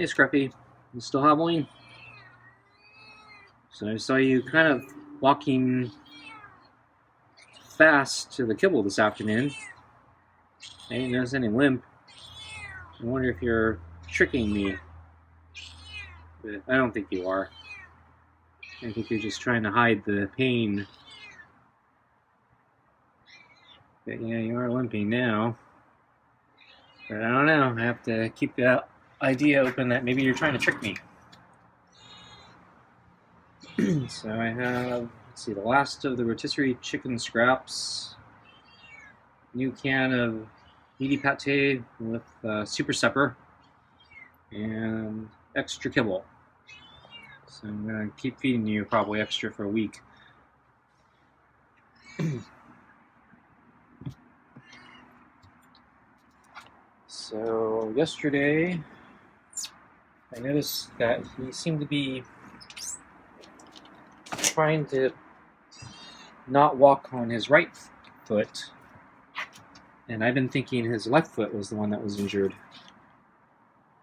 Hey Scruffy, you still hobbling? So I saw you kind of walking fast to the Kibble this afternoon. I didn't notice any limp. I wonder if you're tricking me. But I don't think you are. I think you're just trying to hide the pain. But yeah, you are limping now. But I don't know. I have to keep that idea open that maybe you're trying to trick me. So I have, let's see, the last of the rotisserie chicken scraps. New can of meaty pate with super supper and extra kibble. So I'm going to keep feeding you probably extra for a week. So yesterday I noticed that he seemed to be trying to not walk on his right foot, and I've been thinking his left foot was the one that was injured.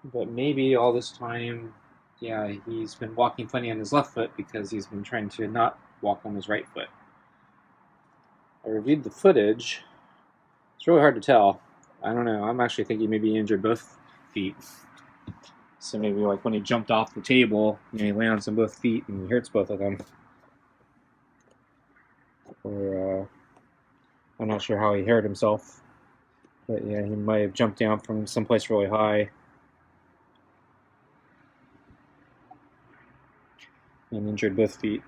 But maybe all this time, yeah, he's been walking funny on his left foot because he's been trying to not walk on his right foot. I reviewed the footage. It's really hard to tell. I don't know. I'm actually thinking maybe he injured both feet. So maybe like when he jumped off the table, he lands on both feet and he hurts both of them. Or I'm not sure how he hurt himself. But yeah, he might have jumped down from someplace really high and injured both feet.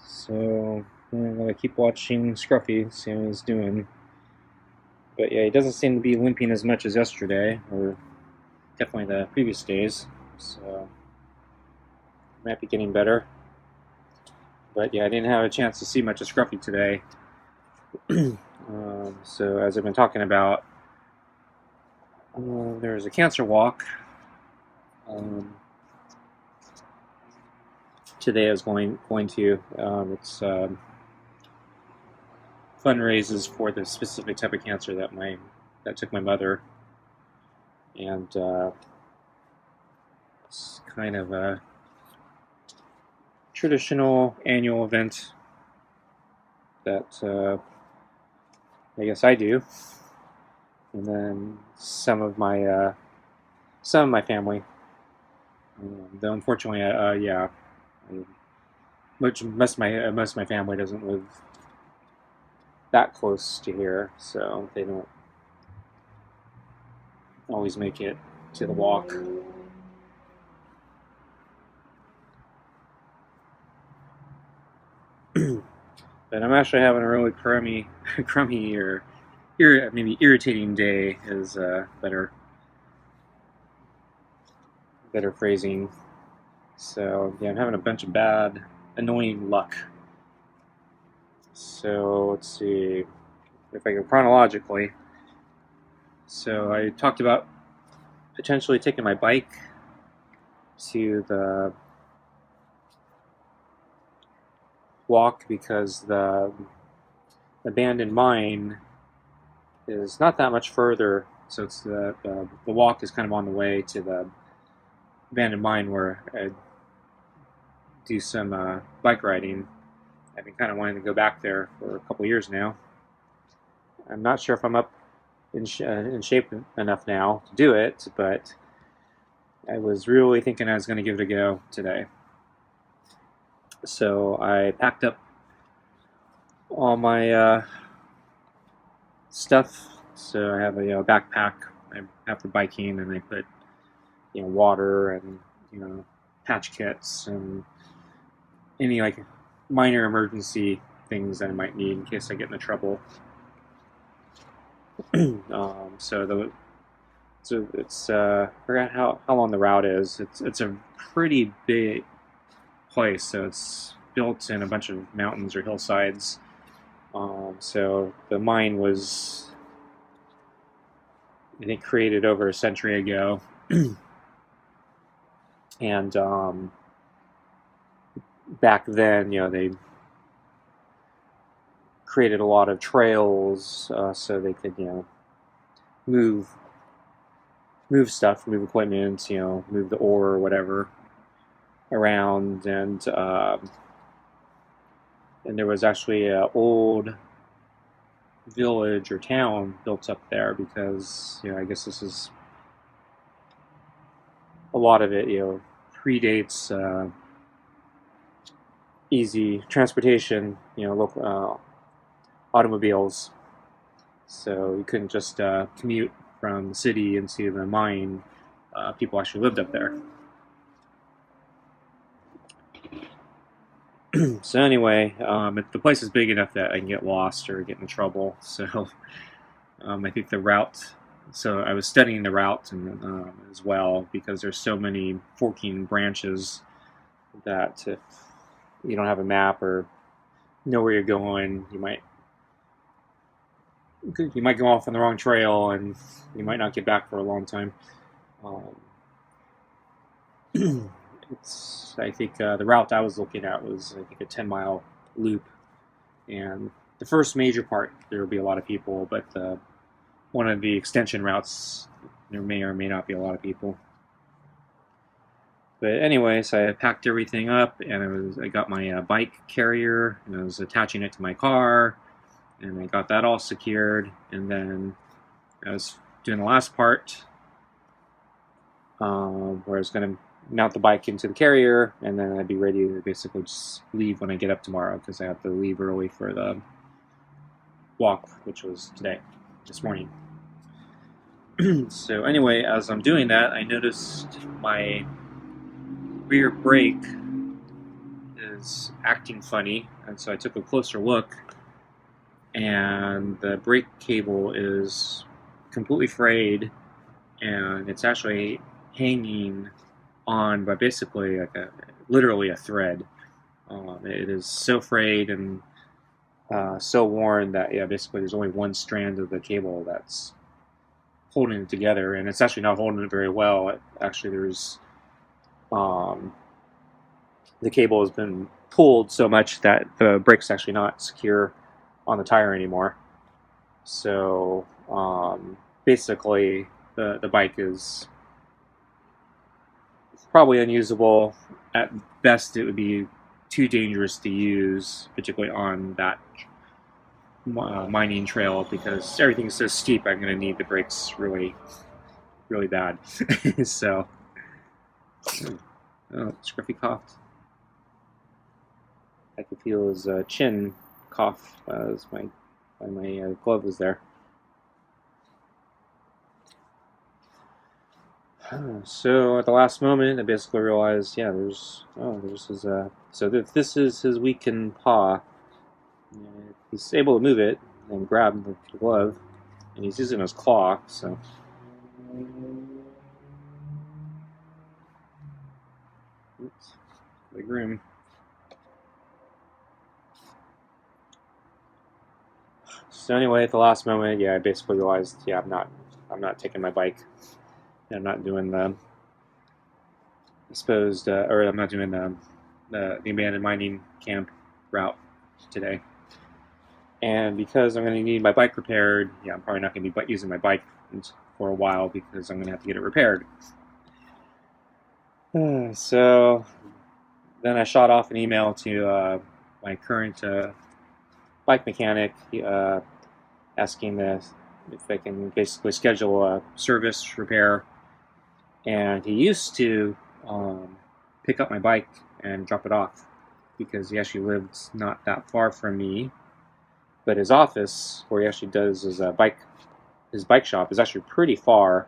So I'm gonna keep watching Scruffy, see how he's doing. But yeah, he doesn't seem to be limping as much as yesterday, or definitely the previous days. So might be getting better. But yeah, I didn't have a chance to see much of Scruffy today. So as I've been talking about, there's a cancer walk. Today I was going to. It's fundraises for the specific type of cancer that took my mother, and it's kind of a traditional annual event that I guess I do, and then some of my family. Though unfortunately, yeah, most of my family doesn't live that close to here, so they don't always make it to the walk. But I'm actually having a really crummy or maybe irritating day is better phrasing. So yeah, I'm having a bunch of bad, annoying luck. So let's see if I go chronologically. So I talked about potentially taking my bike to the walk because the abandoned mine is not that much further. So it's the walk is kind of on the way to the abandoned mine where I do some bike riding. I've been kind of wanting to go back there for a couple years now. I'm not sure if I'm up in shape enough now to do it, but I was really thinking I was going to give it a go today. So I packed up all my stuff. So I have a backpack I have for biking, and I put water and patch kits and any like minor emergency things that I might need in case I get into trouble. So it's I forgot how long the route is. It's a pretty big place, so it's built in a bunch of mountains or hillsides. So the mine was, I think, created over a century ago, and back then, they created a lot of trails so they could, move stuff, move equipment, move the ore or whatever around, and there was actually an old village or town built up there because I guess this is a lot of it predates easy transportation, local automobiles, so you couldn't just commute from the city into the mine. People actually lived up there. So anyway, the place is big enough that I can get lost or get in trouble. So I think the route. So I was studying the route as well because there's so many forking branches that if you don't have a map or know where you're going, you might go off on the wrong trail and you might not get back for a long time. I think the route I was looking at was a 10-mile loop, and the first major part there will be a lot of people, but one of the extension routes there may or may not be a lot of people. But anyway, so I packed everything up, and I got my bike carrier, and I was attaching it to my car, and I got that all secured, and then I was doing the last part where I was going to mount the bike into the carrier, and then I'd be ready to basically just leave when I get up tomorrow because I have to leave early for the walk, which was this morning. So anyway, as I'm doing that, I noticed my rear brake is acting funny, and so I took a closer look, and the brake cable is completely frayed, and it's actually hanging on by basically literally a thread. It is so frayed and so worn that basically there's only one strand of the cable that's holding it together, and it's actually not holding it very well. There's the cable has been pulled so much that the brake's actually not secure on the tire anymore. So basically the bike is probably unusable. At best, it would be too dangerous to use, particularly on that mining trail, because everything's so steep. I'm going to need the brakes really, really bad. So, Scruffy coughed. I could feel his chin cough as my glove was there. So at the last moment, I basically realized, there's his. So this is his weakened paw. He's able to move it and grab the glove, and he's using his claw. So. Oops, big room. So anyway, at the last moment, I basically realized, I'm not taking my bike. I'm not doing the or I'm not doing the abandoned mining camp route today. And because I'm going to need my bike repaired, I'm probably not going to be using my bike for a while because I'm going to have to get it repaired. So then I shot off an email to my current bike mechanic asking if I can basically schedule a service repair. And he used to pick up my bike and drop it off because he actually lived not that far from me. But his office, where he actually does his bike shop, is actually pretty far.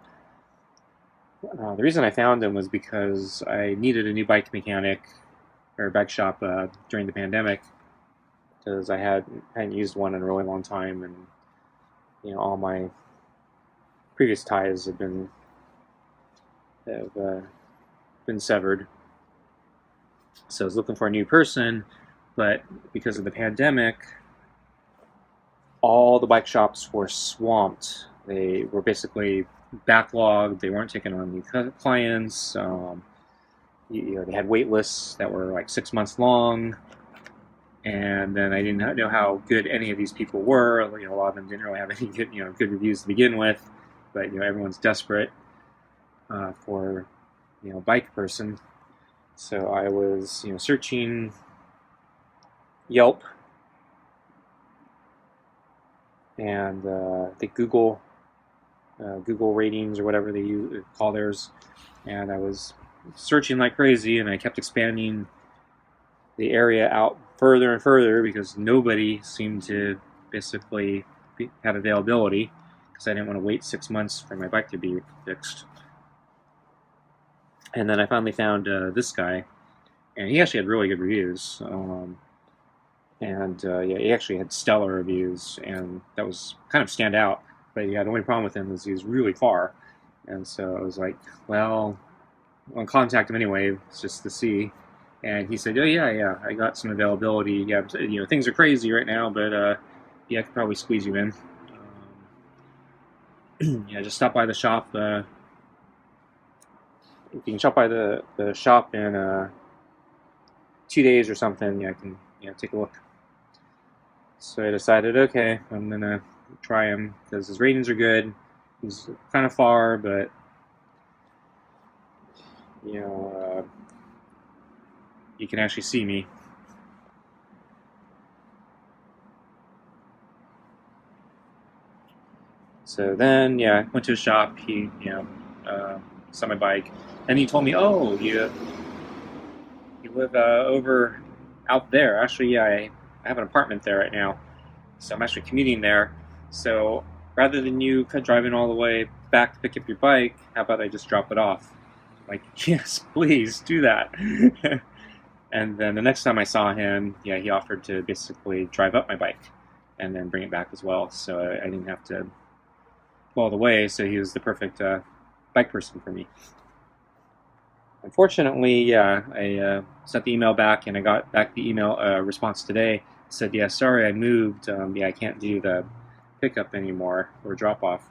The reason I found him was because I needed a new bike mechanic or bike shop during the pandemic because I hadn't used one in a really long time, and all my previous ties have been severed. So I was looking for a new person, but because of the pandemic, all the bike shops were swamped. They were basically backlogged. They weren't taking on new clients. They had wait lists that were like 6 months long. And then I didn't know how good any of these people were. A lot of them didn't really have any good reviews to begin with. but everyone's desperate for bike person. So I was searching Yelp and I think Google ratings or whatever they call theirs, and I was searching like crazy, and I kept expanding the area out further and further because nobody seemed to basically have availability, because I didn't want to wait 6 months for my bike to be fixed. And then I finally found this guy, and he actually had really good reviews. Yeah, he actually had stellar reviews, and that was kind of stand out. But yeah, the only problem with him is he was really far, and so I was like, well, I'll contact him anyway, just to see. And he said, "Oh yeah, I got some availability. Yeah, things are crazy right now, but yeah, I could probably squeeze you in. Yeah, just stop by the shop. If you can stop by the shop in 2 days or something, yeah, I can take a look." So I decided, okay, I'm gonna try him because his ratings are good. He's kind of far, but you can actually see me. So then, yeah, I went to a shop. He, saw my bike, and he told me, "Oh, you live over out there." Actually, yeah, I have an apartment there right now, so I'm actually commuting there. So rather than you driving all the way back to pick up your bike, how about I just drop it off? I'm like, yes, please do that. And then the next time I saw him, yeah, he offered to basically drive up my bike and then bring it back as well. So I didn't have to go all the way. So he was the perfect bike person for me. Unfortunately, yeah, I sent the email back, and I got back the email response today. It said, "Yeah, sorry, I moved. Yeah, I can't do the pickup anymore or drop off.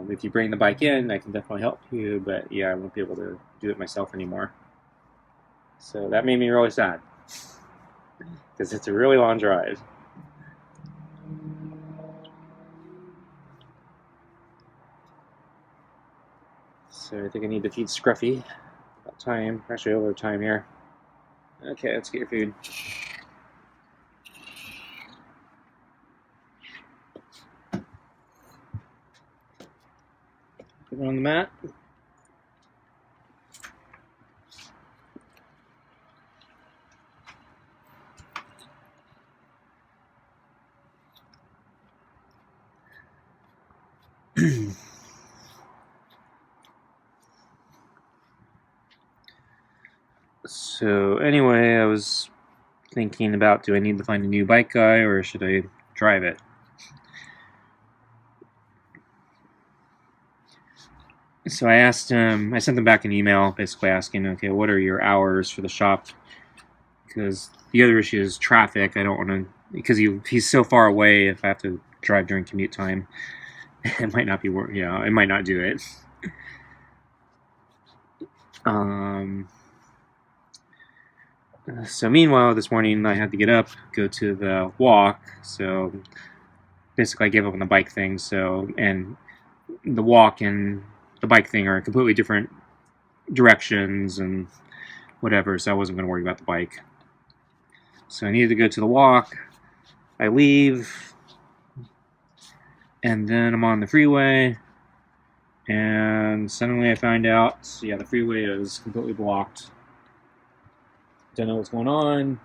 If you bring the bike in, I can definitely help you, but yeah, I won't be able to do it myself anymore." So that made me really sad, because it's a really long drive. So I think I need to feed Scruffy. About time. Actually, over time here. Okay, let's get your food. Put it on the mat. So anyway, I was thinking about, do I need to find a new bike guy, or should I drive it? So I asked him, I sent him back an email basically asking, okay, what are your hours for the shop? Because the other issue is traffic. I don't want to, because he's so far away, if I have to drive during commute time, it might not be worth, it might not do it. So meanwhile, this morning I had to get up, go to the walk. So basically I gave up on the bike thing. So, and the walk and the bike thing are completely different directions and whatever. So I wasn't going to worry about the bike. So I needed to go to the walk. I leave, and then I'm on the freeway, and suddenly I find out, yeah, the freeway is completely blocked. Don't know what's going on,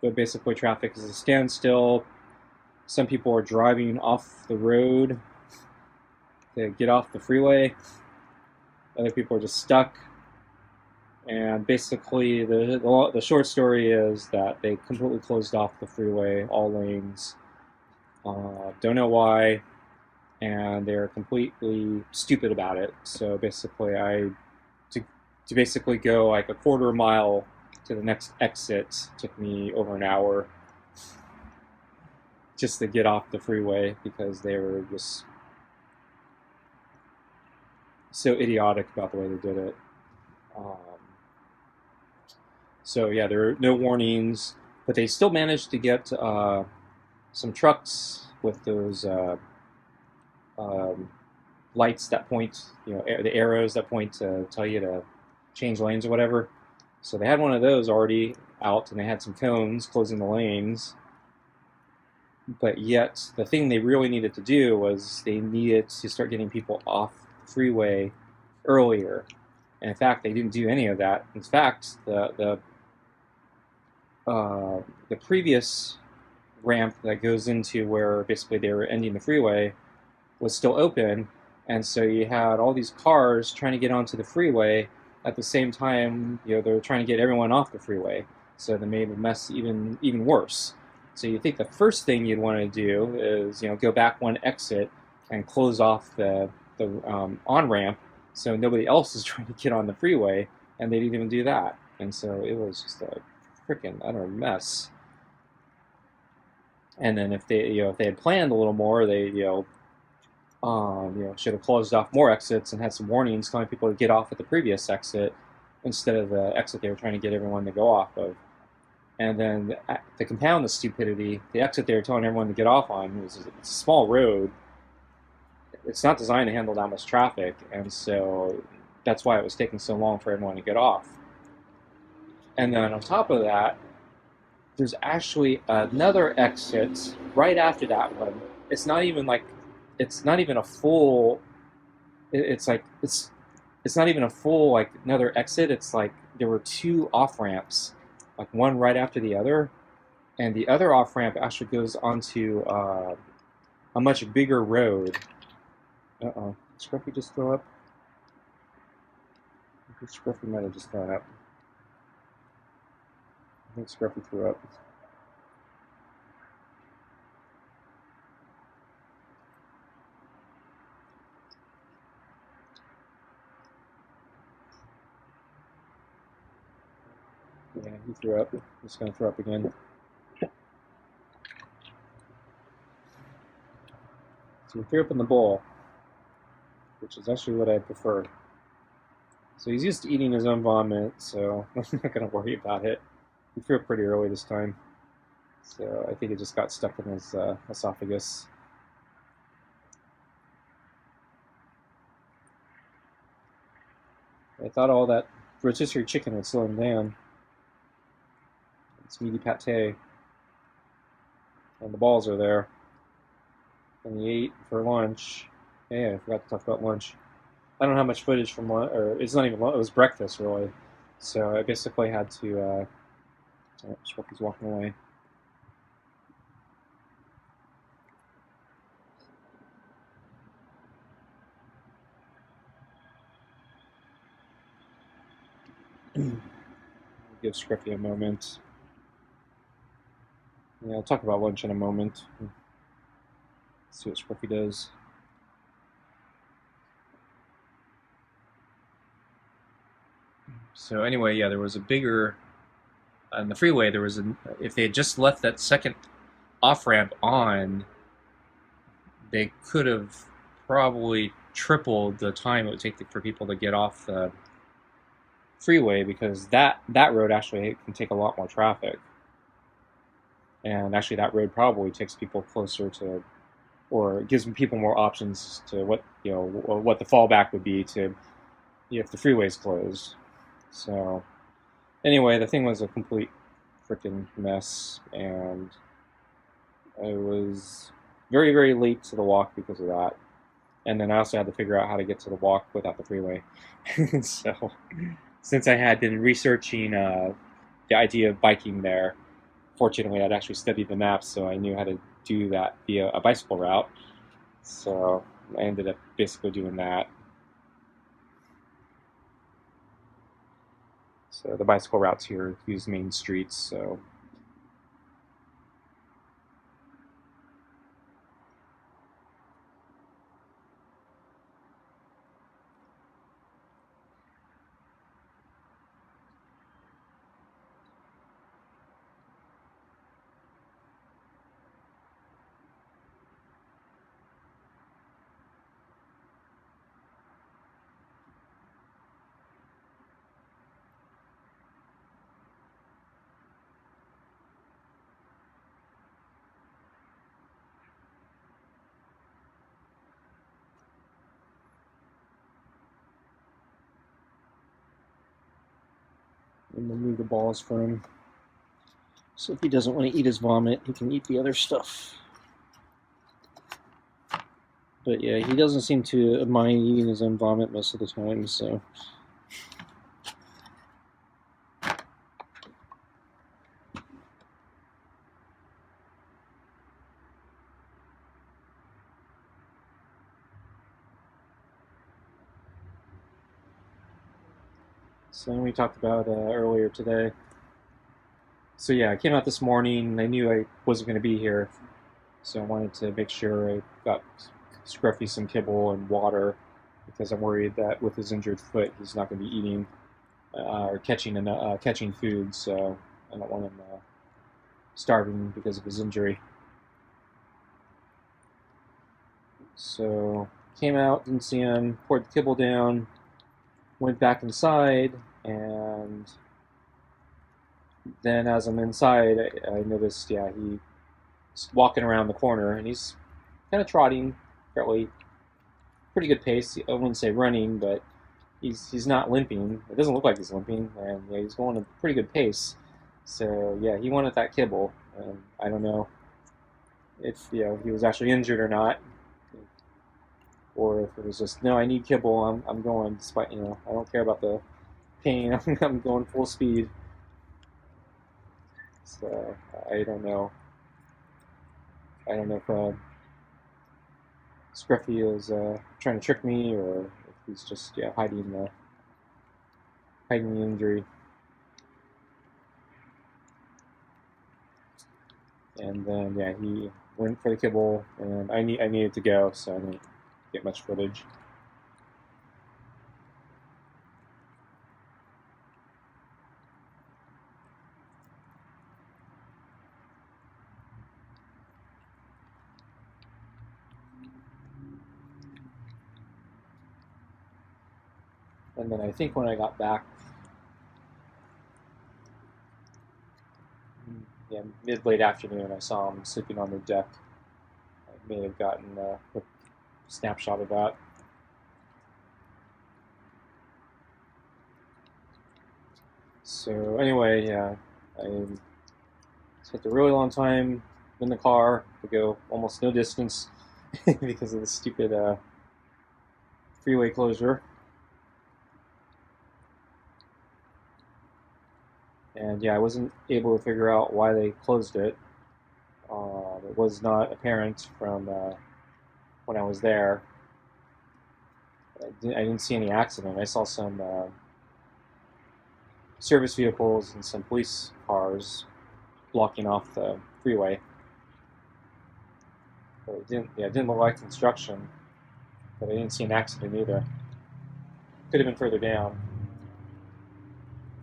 but basically traffic is a standstill. Some people are driving off the road to get off the freeway. Other people are just stuck. And basically, the short story is that they completely closed off the freeway, all lanes. Don't know why, and they're completely stupid about it. So basically, to basically go like a quarter mile to the next exit took me over an hour just to get off the freeway, because they were just so idiotic about the way they did it. So yeah, there are no warnings, but they still managed to get some trucks with those lights that point, the arrows that point to tell you to change lanes or whatever. So they had one of those already out, and they had some cones closing the lanes. But yet, the thing they really needed to do was they needed to start getting people off the freeway earlier. And in fact, they didn't do any of that. In fact, the previous ramp that goes into where basically they were ending the freeway was still open, and so you had all these cars trying to get onto the freeway at the same time. They were trying to get everyone off the freeway, so they made the mess even worse. So you think the first thing you'd want to do is go back one exit and close off the on ramp so nobody else is trying to get on the freeway, and they didn't even do that, and so it was just a freaking utter mess. And then if they had planned a little more, they should have closed off more exits and had some warnings telling people to get off at the previous exit instead of the exit they were trying to get everyone to go off of. And then to compound the stupidity, the exit they were telling everyone to get off on it's a small road. It's not designed to handle that much traffic, and so that's why it was taking so long for everyone to get off. And then on top of that, there's actually another exit right after that one. It's not even a full. It's not even a full another exit. It's like there were two off ramps, like one right after the other, and the other off ramp actually goes onto a much bigger road. Scruffy just throw up. I think Scruffy might have just thrown up. I think Scruffy threw up. Yeah, he threw up. He's going to throw up again. So he threw up in the bowl, which is actually what I prefer. So he's used to eating his own vomit, so I'm not going to worry about it. He threw up pretty early this time, so I think it just got stuck in his esophagus. I thought all that rotisserie chicken would slow him down. It's meaty pate. And the balls are there. And he ate for lunch. Yeah, I forgot to talk about lunch. I don't have much footage from lunch, or it's not even lunch, it was breakfast, really. So I basically had to, Scruffy's walking away. Give Scruffy a moment. Yeah, I'll talk about lunch in a moment. See what Scruffy does. So anyway, yeah, there was a bigger on the freeway. There was if they had just left that second off ramp on, they could have probably tripled the time it would take for people to get off the freeway, because that road actually can take a lot more traffic. And actually, that road probably takes people closer to, or gives people more options to what the fallback would be to if the freeway's closed. So anyway, the thing was a complete freaking mess, and I was very, very late to the walk because of that. And then I also had to figure out how to get to the walk without the freeway. So since I had been researching the idea of biking there, fortunately, I'd actually studied the maps, so I knew how to do that via a bicycle route. So I ended up basically doing that. So the bicycle routes here use main streets, so. And we'll move the balls for him. So if he doesn't want to eat his vomit, he can eat the other stuff. But yeah, he doesn't seem to mind eating his own vomit most of the time, so. So we talked about earlier today. So yeah, I came out this morning. I knew I wasn't going to be here, so I wanted to make sure I got Scruffy some kibble and water, because I'm worried that with his injured foot, he's not going to be eating or catching food. So I don't want him starving because of his injury. So came out, didn't see him, poured the kibble down, went back inside, and then as I'm inside, I noticed, yeah, he's walking around the corner, and he's kind of trotting fairly pretty good pace. I wouldn't say running, but he's not limping. It doesn't look like he's limping, and yeah, he's going at a pretty good pace. So yeah, he wanted that kibble, and I don't know if he was actually injured or not, or if it was just no, I need kibble. I'm going despite I don't care about the pain. I'm going full speed. So I don't know. I don't know if Scruffy is trying to trick me, or if he's just hiding the injury. And then he went for the kibble, and I needed to go, so I didn't get much footage. And then I think when I got back, mid-late afternoon, I saw him sleeping on the deck. I may have gotten a snapshot of that. So anyway, I spent a really long time in the car to go almost no distance because of the stupid freeway closure. And I wasn't able to figure out why they closed it. It was not apparent from when I was there. I didn't see any accident. I saw some service vehicles and some police cars blocking off the freeway. But it didn't look like construction. But I didn't see an accident either. Could have been further down.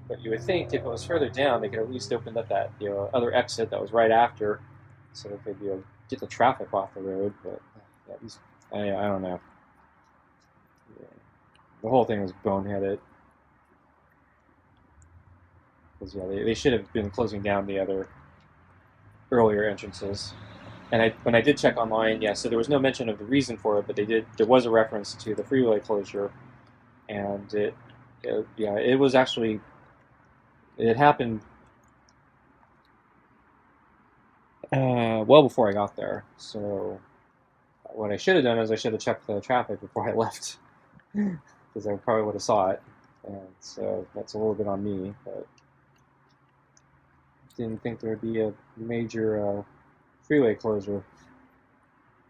But you would think if it was further down, they could at least open up that other exit that was right after, so they could get the traffic off the road. But I don't know. Yeah. The whole thing was boneheaded. Because they should have been closing down the other earlier entrances. And when I did check online, so there was no mention of the reason for it, but there was a reference to the freeway closure, and it was actually. It happened well before I got there. So what I should have done is I should have checked the traffic before I left, because I probably would have saw it. And so that's a little bit on me, but didn't think there would be a major freeway closure.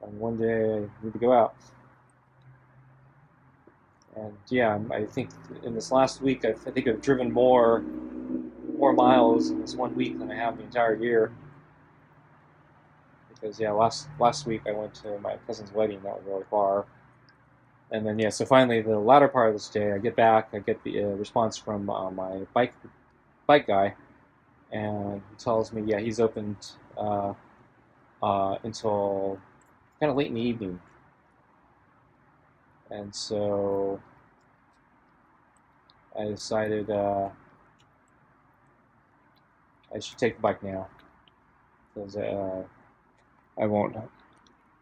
And one day I need to go out. And I think in this last week, I think I've driven more miles in this 1 week than I have the entire year. Because last week I went to my cousin's wedding. That was really far. And then so finally the latter part of this day, I get back. I get the response from my bike guy, and he tells me he's opened until kind of late in the evening. And so I decided I should take the bike now, because I won't.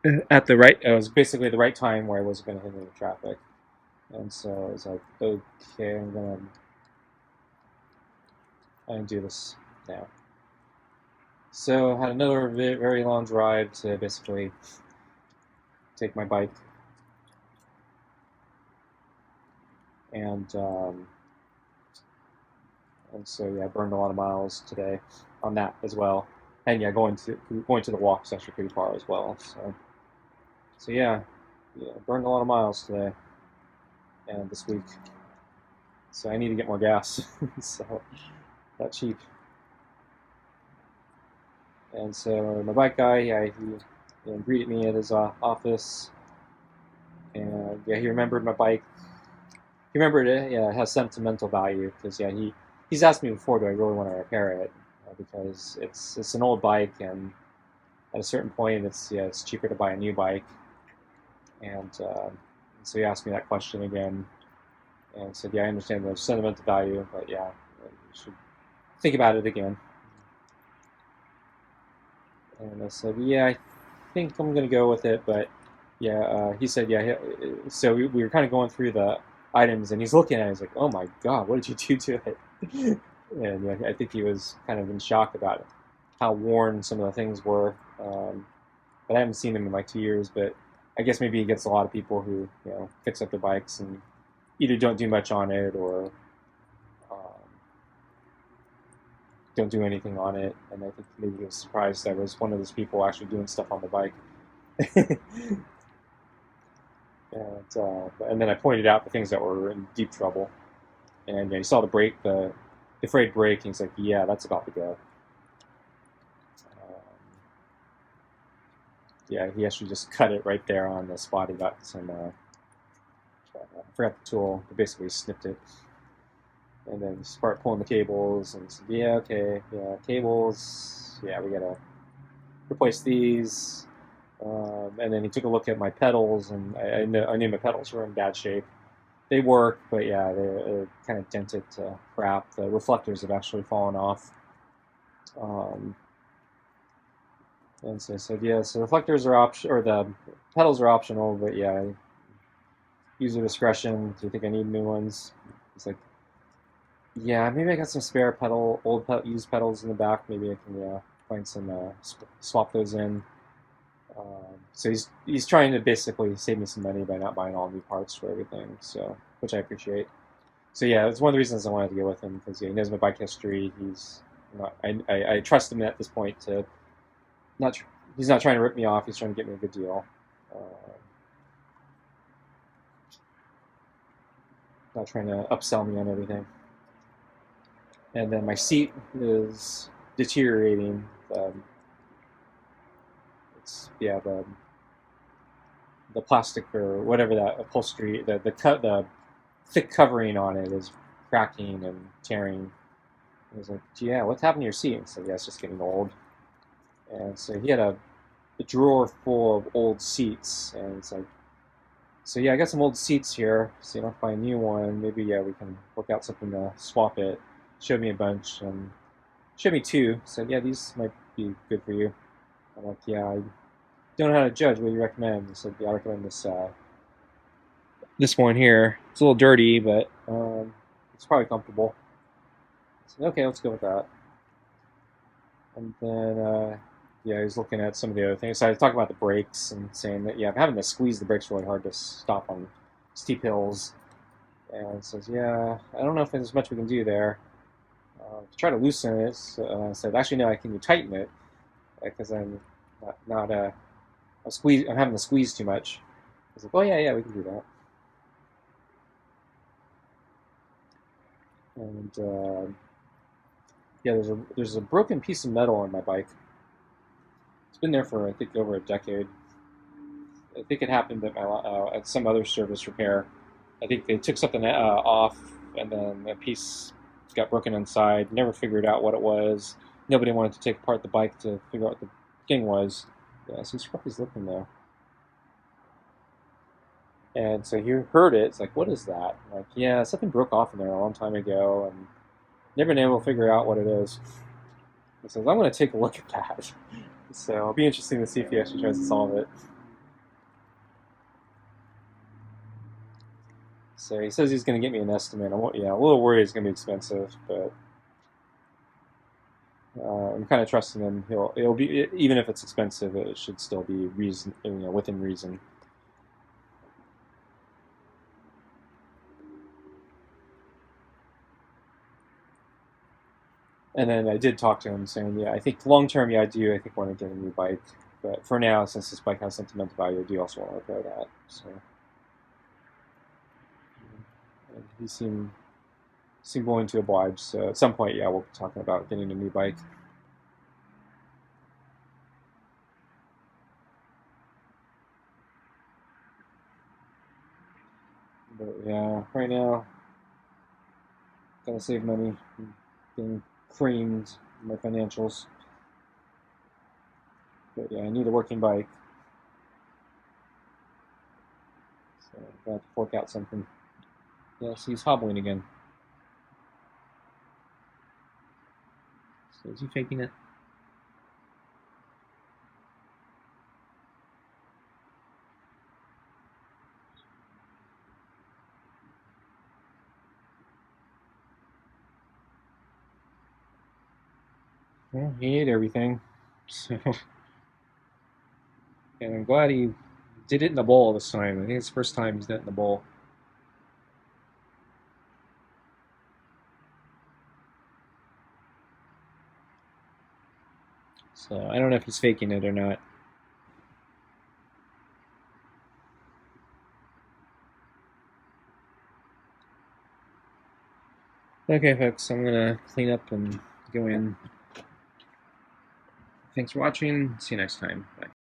It was basically the right time where I wasn't going to hit any traffic, and so I was like, okay, I'm gonna I can do this now. So I had another very long drive to basically take my bike, and so yeah, I burned a lot of miles today on that as well. And yeah, going to the walk is actually pretty far as well. So yeah, burned a lot of miles today and this week. So I need to get more gas. So not cheap. And so my bike guy, yeah, he greeted me at his office, and yeah, he remembered my bike. He remembered it. Yeah, it has sentimental value because yeah, he's asked me before, do I really want to repair it? Because it's an old bike, and at a certain point, it's cheaper to buy a new bike. And so he asked me that question again, and said, yeah, I understand the sentimental value, but yeah, you should think about it again. And I said, yeah, I think I'm gonna go with it, but yeah, he said, yeah. So we were kind of going through the items, and he's looking at it. He's like, oh my god, what did you do to it? And yeah, I think he was kind of in shock about how worn some of the things were. But I haven't seen him in like 2 years. But I guess maybe he gets a lot of people who fix up their bikes and either don't do much on it or don't do anything on it. And I think maybe he was surprised I was one of those people actually doing stuff on the bike. And then I pointed out the things that were in deep trouble. And he saw the brake, the frayed brake, and he's like, yeah, that's about to go. Yeah, he actually just cut it right there on the spot. He got some, I forgot the tool, but basically snipped it. And then started pulling the cables, and said, yeah, okay, yeah, cables, yeah, we gotta replace these. And then he took a look at my pedals, and I knew my pedals were in bad shape. They work, but yeah, they're kind of dented to crap. The reflectors have actually fallen off. And so I said, yeah, so reflectors are or the pedals are optional, but yeah, user discretion. Do you think I need new ones? He's like, yeah, maybe I got some spare used pedals in the back. Maybe I can find some, swap those in. So he's trying to basically save me some money by not buying all new parts for everything. So which I appreciate. So yeah, it's one of the reasons I wanted to go with him because he knows my bike history. I trust him at this point to not. He's not trying to rip me off. He's trying to get me a good deal. Not trying to upsell me on everything. And then my seat is deteriorating. The plastic or whatever that upholstery, the thick covering on it is cracking and tearing. I was like, yeah, what's happened to your seat? And so yeah, it's just getting old. And so he had a drawer full of old seats, and it's like, so yeah, I got some old seats here. So if I find a new one, maybe yeah, we can work out something to swap it. Showed me a bunch, and showed me two. Said, yeah, these might be good for you. I'm like, yeah, I don't know how to judge. What do you recommend? He said, yeah, I recommend this one here. It's a little dirty, but it's probably comfortable. I said, okay, let's go with that. And then yeah, he's looking at some of the other things. So I talked about the brakes and saying that yeah, I'm having to squeeze the brakes really hard to stop on steep hills. And says, yeah, I don't know if there's much we can do there. To try to loosen it, I said, actually no, can you tighten it? Because I'm I'm having to squeeze too much. I was like, oh yeah, we can do that. And yeah, there's a broken piece of metal on my bike. It's been there for I think over a decade. I think it happened at some other service repair. I think they took something off, and then a piece got broken inside. Never figured out what it was. Nobody wanted to take apart the bike to figure out what the thing was. Yeah, so Scruffy's looking though. And so he heard it. It's like, what is that? I'm like, yeah, something broke off in there a long time ago, and never been able to figure out what it is. He says, I'm going to take a look at that. So it'll be interesting to see if he actually tries to solve it. So he says he's going to get me an estimate. I'm a little worried it's going to be expensive, but I'm kind of trusting him. It'll be, even if it's expensive, it should still be within reason. And then I did talk to him saying, yeah, I think long term, yeah, I think want to get a new bike. But for now, since this bike has sentimental value, I do also want to repair that. So he seemed willing to oblige. So at some point, yeah, we'll be talking about getting a new bike. But yeah, right now, gotta save money. I'm being creamed in my financials. But yeah, I need a working bike. So I have to fork out something. Yes, he's hobbling again. So is he faking it? Well, he ate everything. So, and I'm glad he did it in the bowl this time. I think it's the first time he's done it in the bowl. So I don't know if he's faking it or not. Okay, folks, I'm gonna clean up and go in. Thanks for watching. See you next time. Bye.